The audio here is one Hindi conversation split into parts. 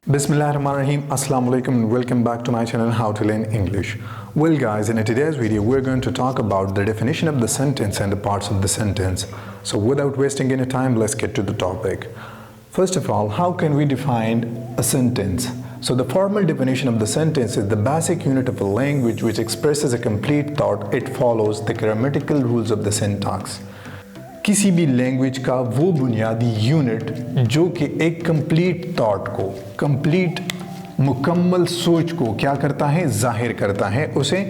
Bismillahirrahmanirrahim. Assalamu alaikum and welcome back to my channel How to Learn English. Well guys, in today's video we're going to talk about the definition of the sentence and the parts of the sentence. So without wasting any time, let's get to the topic. First of all, how can we define a sentence? So the formal definition of the sentence is the basic unit of a language which expresses a complete thought. It follows the grammatical rules of the syntax. किसी भी लैंग्वेज का वो बुनियादी यूनिट जो कि एक कंप्लीट थॉट को, कंप्लीट मुकम्मल सोच को क्या करता है, जाहिर करता है, उसे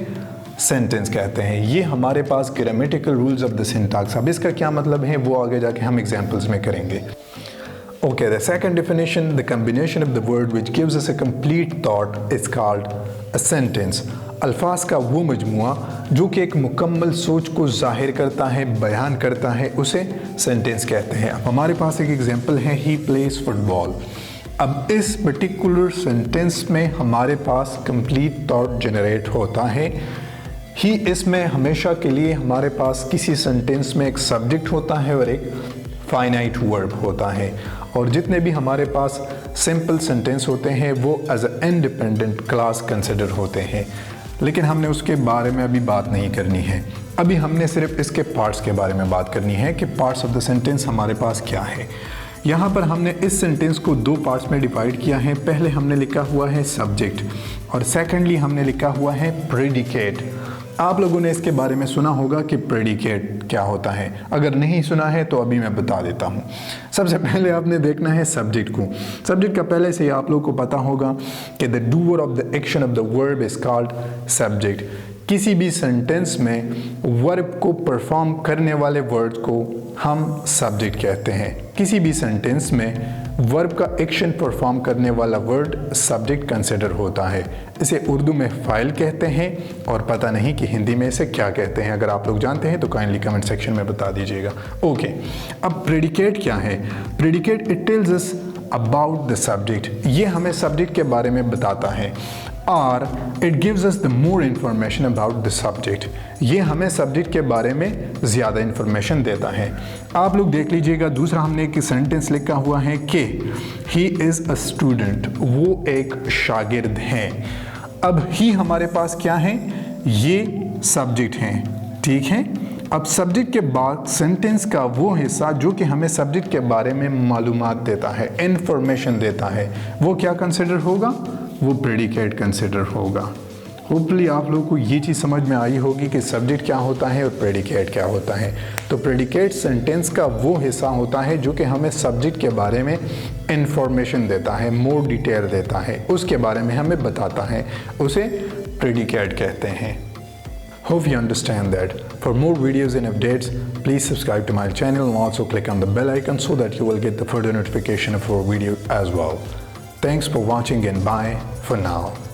सेंटेंस कहते हैं। ये हमारे पास grammatical rules of the syntax. अब इसका क्या मतलब है वो आगे जाके हम एग्जांपल्स में करेंगे। Okay, the second definition, the combination of the word which gives us a complete thought is called a sentence. अल्फाज का वो मजमुआ जो कि एक मुकम्मल सोच को जाहिर करता है, बयान करता है, उसे सेंटेंस कहते हैं। अब हमारे पास एक एग्जांपल है, ही प्लेज फुटबॉल। अब इस पर्टिकुलर सेंटेंस में हमारे पास कंप्लीट थॉट जनरेट होता है। ही इसमें हमेशा के लिए हमारे पास किसी सेंटेंस में एक सब्जेक्ट होता है और एक फाइनाइट वर्ब होता है, और जितने भी हमारे पास सिंपल सेंटेंस होते हैं वो as a independent clause consider होते हैं। लेकिन हमने उसके बारे में अभी बात नहीं करनी है। अभी हमने सिर्फ इसके पार्ट्स के बारे में बात करनी है कि पार्ट्स ऑफ द सेंटेंस हमारे पास क्या है। यहाँ पर हमने इस सेंटेंस को दो पार्ट्स में डिवाइड किया है। पहले हमने लिखा हुआ है सब्जेक्ट और सेकेंडली हमने लिखा हुआ है प्रेडिकेट। आप लोगों ने इसके बारे में सुना होगा कि प्रेडिकेट क्या होता है। अगर नहीं सुना है तो अभी मैं बता देता हूँ। सबसे पहले आपने देखना है सब्जेक्ट को। सब्जेक्ट का पहले से ही आप लोगों को पता होगा कि the doer of the action of the verb is called subject. किसी भी सेंटेंस में वर्ब को परफॉर्म करने वाले वर्ड को हम सब्जेक्ट कहते हैं। किसी भी सेंटेंस में वर्ब का एक्शन परफॉर्म करने वाला वर्ड सब्जेक्ट कंसिडर होता है। इसे उर्दू में फ़ाइल कहते हैं और पता नहीं कि हिंदी में इसे क्या कहते हैं। अगर आप लोग जानते हैं तो काइंडली कमेंट सेक्शन में बता दीजिएगा। ओके, अब प्रेडिकेट क्या है? Predicate it tells us about the subject. ये हमें सब्जेक्ट के बारे में बताता है। और it gives us the more information about the subject. ये हमें सब्जेक्ट के बारे में ज़्यादा इंफॉर्मेशन देता है। आप लोग देख लीजिएगा, दूसरा हमने एक सेंटेंस लिखा हुआ है कि ही इज़ अ स्टूडेंट, वो एक शागिर्द हैं। अब ही हमारे पास क्या है? ये सब्जेक्ट हैं, ठीक है। अब सब्जेक्ट के बाद सेंटेंस का वो हिस्सा जो कि हमें सब्जेक्ट के बारे में मालूमात देता है, इंफॉर्मेशन देता है, वो क्या कंसिडर होगा? वो प्रेडिकेट कंसिडर होगा। होपफुली आप लोगों को ये चीज़ समझ में आई होगी कि सब्जेक्ट क्या होता है और प्रेडिकेट क्या होता है। तो प्रेडिकेट सेंटेंस का वो हिस्सा होता है जो कि हमें सब्जेक्ट के बारे में इंफॉर्मेशन देता है, मोर डिटेल देता है, उसके बारे में हमें बताता है, उसे प्रेडिकेट कहते हैं। Hope you understand that. For more videos and updates, please subscribe to my channel and also click on the bell icon so that you will get the further notification of our video as well. Thanks for watching and bye for now.